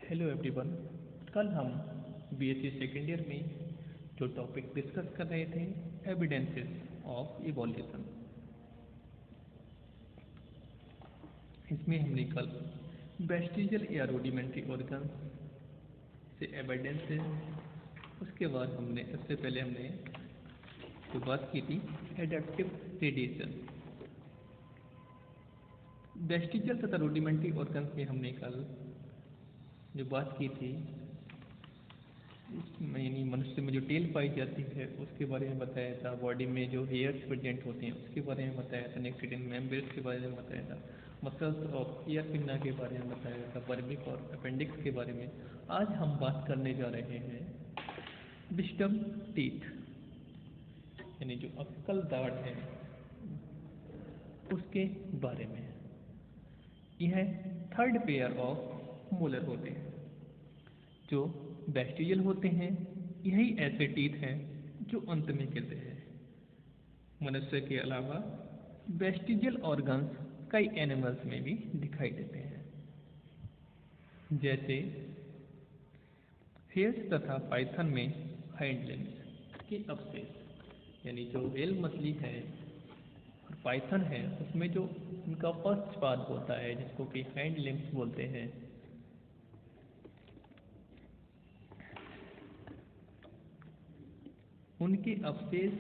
Hello everyone. कल हम BSc second year में जो टॉपिक डिस्कस कर रहे थे, एविडेंसेस ऑफ इवोल्यूशन, इसमें हमने कल वेस्टिजियल या रूडिमेंट्री ऑर्गन से एविडेंसेस, उसके बाद इससे पहले हमने जो बात की थी एडेप्टिव रेडिएशन। वेस्टिजियल तथा रूडिमेंट्री ऑर्गन में हमने कल जो बात की थी, इसमें यानी मनुष्य में जो टेल पाई जाती है उसके बारे में बताया था, बॉडी में जो हेयर्स प्रेजेंट होते हैं उसके बारे में बताया था, नेक्स्ट हिडन मेम्ब्रेन्स के बारे में बताया था, मसल्स ऑफ ईयर पिन्ना के बारे में बताया था, बर्बिक और अपेंडिक्स के बारे में। आज हम बात करने जा रहे हैं विस्डम टीथ, यानी जो अक्कल दाढ़ है उसके बारे में। यह थर्ड पेयर ऑफ मोलर होते हैं जो वेस्टिजियल होते हैं। यही ऐसे टीथ हैं जो अंत में गिरते हैं। मनुष्य के अलावा वेस्टिजियल ऑर्गन्स कई एनिमल्स में भी दिखाई देते हैं, जैसे व्हेल्स तथा पाइथन में हाइंड लिम्स के अवशेष, यानी जो व्हेल मछली है और पाइथन है उसमें जो उनका फर्स्ट पार्ट होता है जिसको कि हाइंड लिम्स बोलते हैं, उनके अवशेष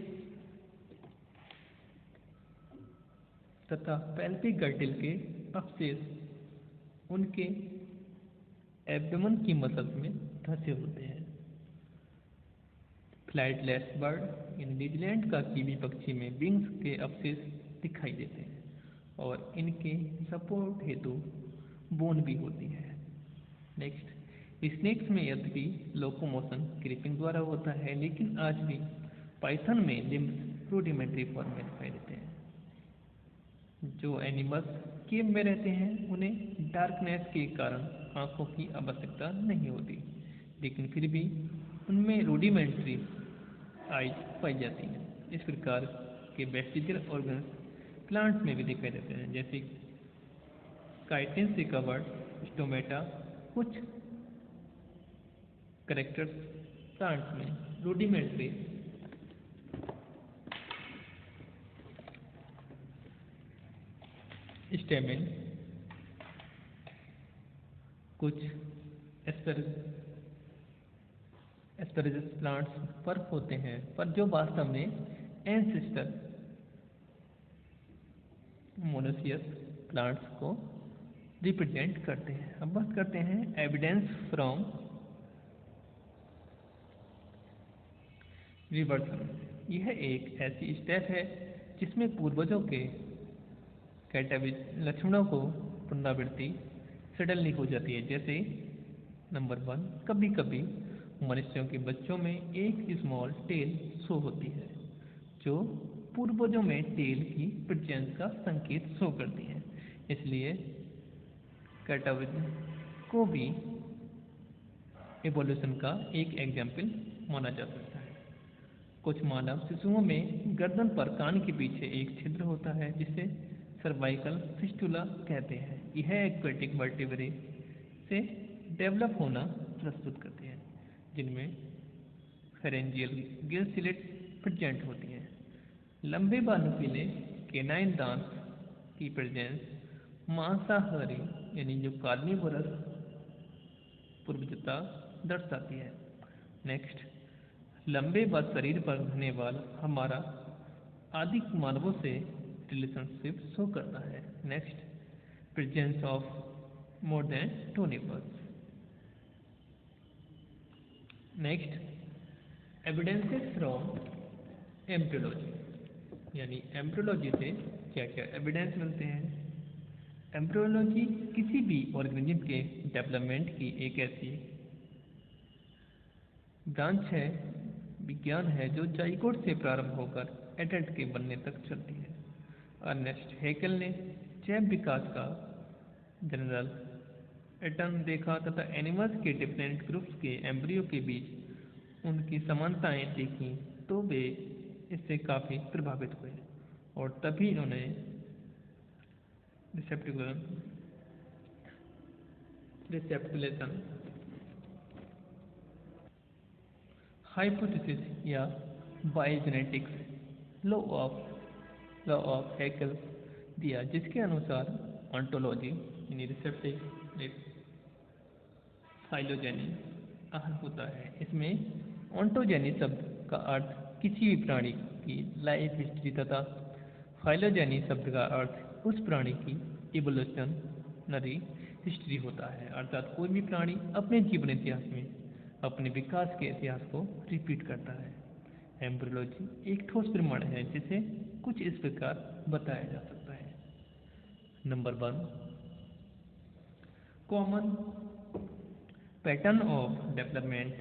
तथा पेल्विक गर्टिल के अवशेष उनके एब्डोमेन की मसल्स में धंसे होते हैं। फ्लाइटलेस बर्ड इन न्यूजीलैंड का कीवी पक्षी में विंग्स के अवशेष दिखाई देते हैं और इनके सपोर्ट हेतु बोन भी होती है। नेक्स्ट, स्नेक्स में यद्यपि लोकोमोशन क्रीपिंग द्वारा होता है, लेकिन आज भी पाइथन में लिम्स रूडिमेंट्री फॉर्म में दिखाई देते हैं। जो एनिमल्स केव में रहते हैं उन्हें डार्कनेस के कारण आंखों की आवश्यकता नहीं होती, लेकिन फिर भी उनमें रूडिमेंट्री आइज पाई जाती हैं। इस प्रकार के वेस्टिजियल ऑर्गन्स प्लांट्स में भी दिखाई देते हैं, जैसे काइटिन से कवर्ड स्टोमेटा। कुछ कैरेक्टर्स प्लांट्स में रूडिमेंट्री स्टेमेन, कुछ एस्पैरागस प्लांट्स पर होते हैं, पर जो वास्तव में एंसेस्टर मोनोसियस प्लांट्स को रिप्रेजेंट करते हैं। अब बात करते हैं एविडेंस फ्रॉम रिवर्सन। यह एक ऐसी स्टेप है जिसमें पूर्वजों के कैटाविज लक्षणों को पुनरावृत्ति सडनली हो जाती है। जैसे नंबर 1, कभी कभी मनुष्यों के बच्चों में एक स्मॉल टेल शो होती है जो पूर्वजों में टेल की प्रेजेंस का संकेत शो करती है, इसलिए कैटाविज को भी इवोल्यूशन का एक एग्जाम्पल माना जा सकता है। कुछ मानव शिशुओं में गर्दन पर कान के पीछे एक छिद्र होता है जिसे सर्वाइकल फिस्टुला कहते हैं। यह एक्वेटिक वर्टिब्रे से डेवलप होना प्रस्तुत करते हैं, जिनमें फेरेंजियल गिल स्लिट प्रेजेंट होती हैं। लंबे बानुकीले केनाइन दांत की प्रेजेंस मांसाहारी यानी जो कार्निवोरस पूर्वजता दर्शाती है। नेक्स्ट, लंबे व शरीर पर घने बाल हमारा आदि मानवों से रिलेशनशिप शो करता है। Next, presence of more than 2 nipples. Next, evidences from embryology, यानी एम्ब्रियोलॉजी से क्या क्या एविडेंस मिलते हैं। एम्ब्रियोलॉजी किसी भी ऑर्गेनिज्म के डेवलपमेंट की एक ऐसी ब्रांच है, विज्ञान है, जो जाइगोट से प्रारंभ होकर एडल्ट के बनने तक चलती है। अर्नेस्ट हैकेल ने जैव विकास का जनरल पैटर्न देखा तथा एनिमल्स के डिफरेंट ग्रुप्स के एम्ब्रियो के बीच उनकी समानताएं देखी तो वे इससे काफ़ी प्रभावित हुए और तभी उन्हें रिसेप्टिकुलेशन हाइपोथेसिस या बायोजेनेटिक्स लॉ ऑफ हैकेल दिया, जिसके अनुसार ऑन्टोलॉजी यानी रिसेप्टिव फाइलोजेनी होता है। इसमें ऑन्टोजेनी शब्द का अर्थ किसी भी प्राणी की लाइफ हिस्ट्री तथा फाइलोजेनी शब्द का अर्थ उस प्राणी की इवोल्यूशनरी हिस्ट्री होता है, अर्थात कोई भी प्राणी अपने जीवन इतिहास में अपने विकास के इतिहास को रिपीट करता है। एम्ब्रियोलॉजी एक ठोस प्रमाण है जिसे कुछ इस प्रकार बताया जा सकता है। Number 1, common pattern of development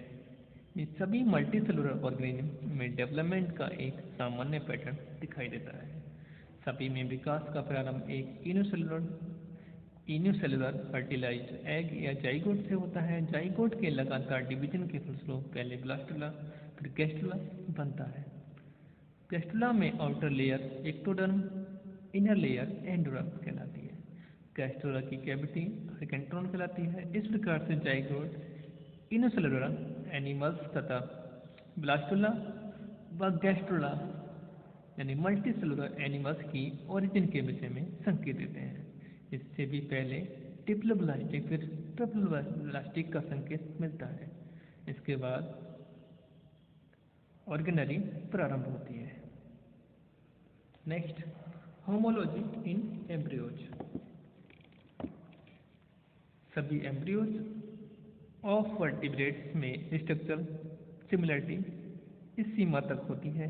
में सभी मल्टीसेलुलर ऑर्गेनिज्म में डेवलपमेंट का एक सामान्य पैटर्न दिखाई देता है। सभी में विकास का प्रारंभ एक इन्यूसेलुलर फर्टिलाइज्ड एग या जाइगोट से होता है। जाइगोट के लगातार डिवीजन के फलस्वरूप पहले ब्लास्टुला फिर गैस्ट्रुला बनता है। गैस्ट्रुला में outer layer ectoderm, inner layer endoderm कहलाती है। गैस्ट्रुला की कैविटी सेकेंट्रोन कहलाती है। इस प्रकार से जाइगोट इनोसेलुलर एनिमल्स तथा ब्लास्टुला व गैस्ट्रुला यानी मल्टीसेलुलर एनिमल्स की ओरिजिन के विषय में संकेत देते हैं। इससे भी पहले डिप्लोब्लास्टिक फिर ट्रिप्लोब्लास्टिक का संकेत मिलता है। इसके बाद ऑर्गेनरी प्रारंभ होती है। नेक्स्ट, होमोलॉजी इन एम्ब्रियोज। सभी एम्ब्रियोज ऑफ वर्टिब्रेट्स में स्ट्रक्चरल सिमिलरिटी इस सीमा तक होती है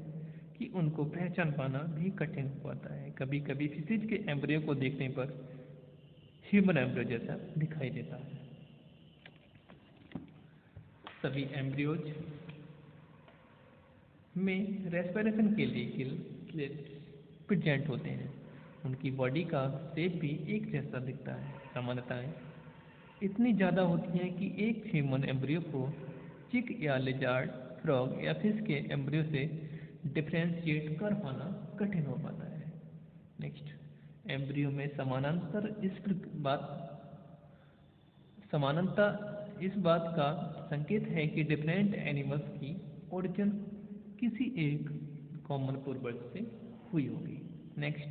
कि उनको पहचान पाना भी कठिन हो पाता है। कभी कभी फिशिज के एम्ब्रियो को देखने पर ह्यूमन एम्ब्रियो जैसा दिखाई देता है। सभी एम्ब्रियोज में रेस्पिरेशन के लिए गिल प्रेजेंट होते हैं। उनकी बॉडी का शेप भी एक जैसा दिखता है। समानताएं इतनी ज़्यादा होती हैं कि एक ह्यूमन एम्ब्रियो को चिक या लिजार्ड, फ्रॉग या फिश के एम्ब्रियो से डिफ्रेंशिएट कर पाना कठिन हो पाता है। नेक्स्ट, एम्ब्रियो में समानता इस बात का संकेत है कि डिफरेंट एनिमल्स की ओरिजिन किसी एक कॉमन पूर्वज से हुई होगी। नेक्स्ट,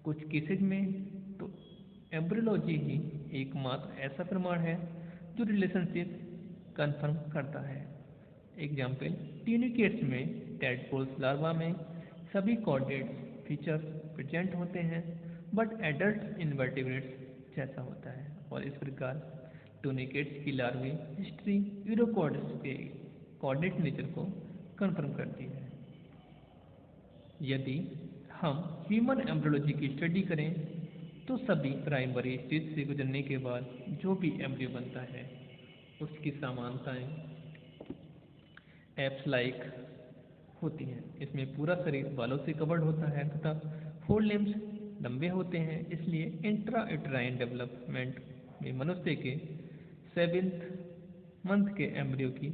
कुछ केसेज में तो एम्ब्रियोलॉजी ही एकमात्र ऐसा प्रमाण है जो रिलेशनशिप कन्फर्म करता है। एग्जाम्पल, ट्यूनिकेट्स में टैडपोल्स लार्वा में सभी कॉर्डेट्स फीचर्स प्रेजेंट होते हैं बट एडल्ट इनवर्टिब्रेट्स जैसा होता है। और इस प्रकार ट्यूनिकेट्स की लार्वी हिस्ट्री यूरोकॉर्ड्स के कॉर्डेट नेचर को कन्फर्म करती है। यदि हम ह्यूमन एम्ब्रियोलॉजी की स्टडी करें तो सभी प्राइमरी स्टेज से गुजरने के बाद जो भी एम्ब्रियो बनता है उसकी समानताएं एप्स लाइक होती हैं। इसमें पूरा शरीर बालों से कवर्ड होता है तथा फोर लिम्स लंबे होते हैं। इसलिए इंट्रा यूटेराइन डेवलपमेंट में मनुष्य के 7th मंथ के एम्ब्रियो की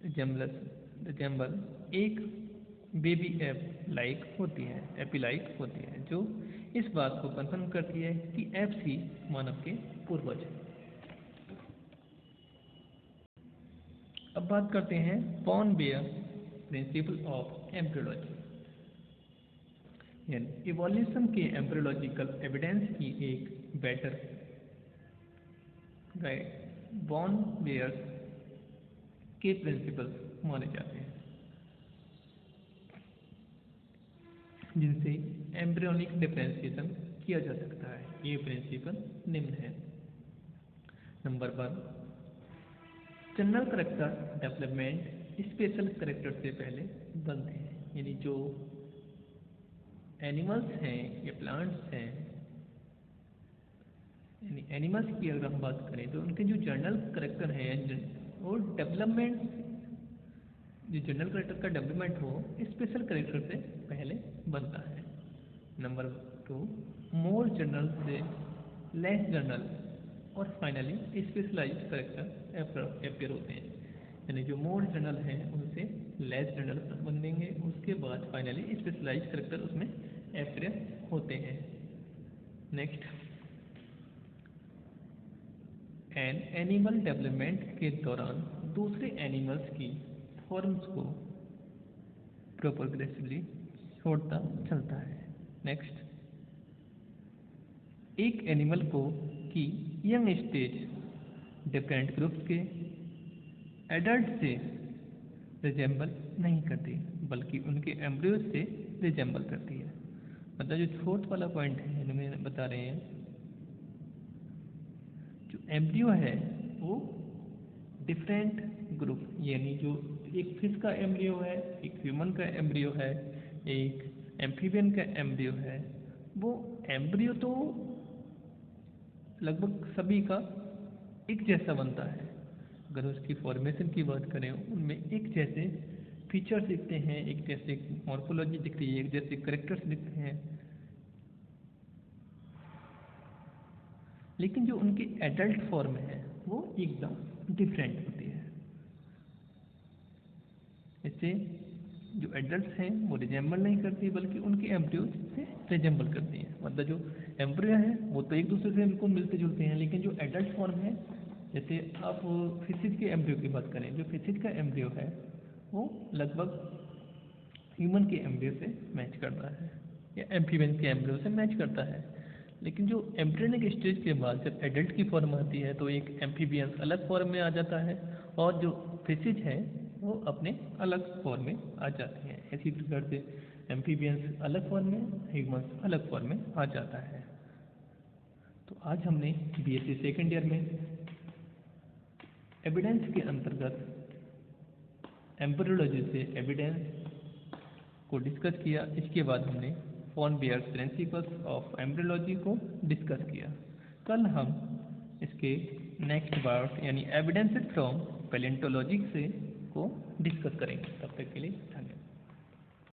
रिजेम्बल एक बेबी एपी-लाइक होती है, जो इस बात को कन्फर्म करती है कि एप्स ही मानव के पूर्वज हैं। अब बात करते हैं बॉर्न बेयर प्रिंसिपल ऑफ एम्ब्रियोलॉजी, यानी इवोल्यूशन के एम्ब्रियोलॉजिकल एविडेंस की एक बेटर गाइड बॉर्न बेयर्स के प्रिंसिपल्स माने जाते हैं, जिनसे एम्ब्रियोनिक डिफरेंशिएशन किया जा सकता है। ये प्रिंसिपल निम्न है। Number 1, general character development special character से पहले बनते हैं, यानी जो एनिमल्स हैं या प्लांट्स हैं, यानी एनिमल्स की अगर हम बात करें तो उनके जो जनरल करेक्टर हैं और डेवलपमेंट, जो जनरल करेक्टर का डेवलपमेंट हो स्पेशल करेक्टर से पहले बनता है। नंबर 2, मोर जनरल से लेस जनरल और फाइनली स्पेशलाइज्ड करेक्टर अपेयर होते हैं, यानी जो मोर जनरल हैं उनसे लेस जनरल बनेंगे, उसके बाद फाइनली स्पेशलाइज्ड करेक्टर उसमें अपेयर होते हैं। नेक्स्ट, एनिमल डेवलपमेंट के दौरान दूसरे एनिमल्स की फॉर्म्स को प्रोग्रेसिवली छोड़ता चलता है। नेक्स्ट, एक एनिमल को की यंग स्टेज डिफरेंट ग्रुप्स के एडल्ट से रिजेंबल नहीं करती, बल्कि उनके एम्ब्रियोज से रिजेंबल करती है। मतलब जो फोर्थ वाला पॉइंट है इनमें बता रहे हैं, जो एम्ब्रियो है वो डिफरेंट ग्रुप, यानी जो एक फिश का एम्ब्रियो है, एक ह्यूमन का एम्ब्रियो है, एक एम्फीबियन का एम्ब्रियो है, वो एम्ब्रियो तो लगभग सभी का एक जैसा बनता है। अगर उसकी फॉर्मेशन की बात करें, उनमें एक जैसे फीचर्स दिखते हैं, एक जैसे मॉर्फोलॉजी दिखती है, एक जैसे करेक्टर्स दिखते हैं, लेकिन जो उनकी एडल्ट फॉर्म है वो एकदम डिफरेंट होती है। इससे जो एडल्ट्स हैं वो रिजेंबल नहीं करती, बल्कि उनके एम्ब्रियो से रिजेंबल करती हैं। मतलब जो एम्ब्रियो है वो तो एक दूसरे से बिल्कुल मिलते जुलते हैं, लेकिन जो एडल्ट फॉर्म है, जैसे आप फिशिज के एम्ब्रियो की बात करें, जो फिशिज का एम्ब्रियो है वो लगभग ह्यूमन के एम्ब्रियो से मैच करता है या एम्फीबियन के एम्ब्रियो से मैच करता है। लेकिन जो एम्ब्रियोनिक स्टेज के बाद जब एडल्ट की फॉर्म आती है तो एक एम्फीबियंस अलग फॉर्म में आ जाता है, और जो फिशिज है वो अपने अलग फॉर्म में आ जाते हैं। इसी प्रकार से एम्फीबियंस अलग फॉर्म में, ह्यूमन्स अलग फॉर्म में आ जाता है। तो आज हमने बीएससी सेकेंड ईयर में एविडेंस के अंतर्गत एम्ब्रियोलॉजी से एविडेंस को डिस्कस किया। इसके बाद हमने Von Baer's principles of embryology को डिस्कस किया। कल हम इसके नेक्स्ट पार्ट यानी एविडेंसेस फ्रॉम पैलेंटोलॉजी से को डिस्कस करेंगे। तब तक के लिए धन्यवाद।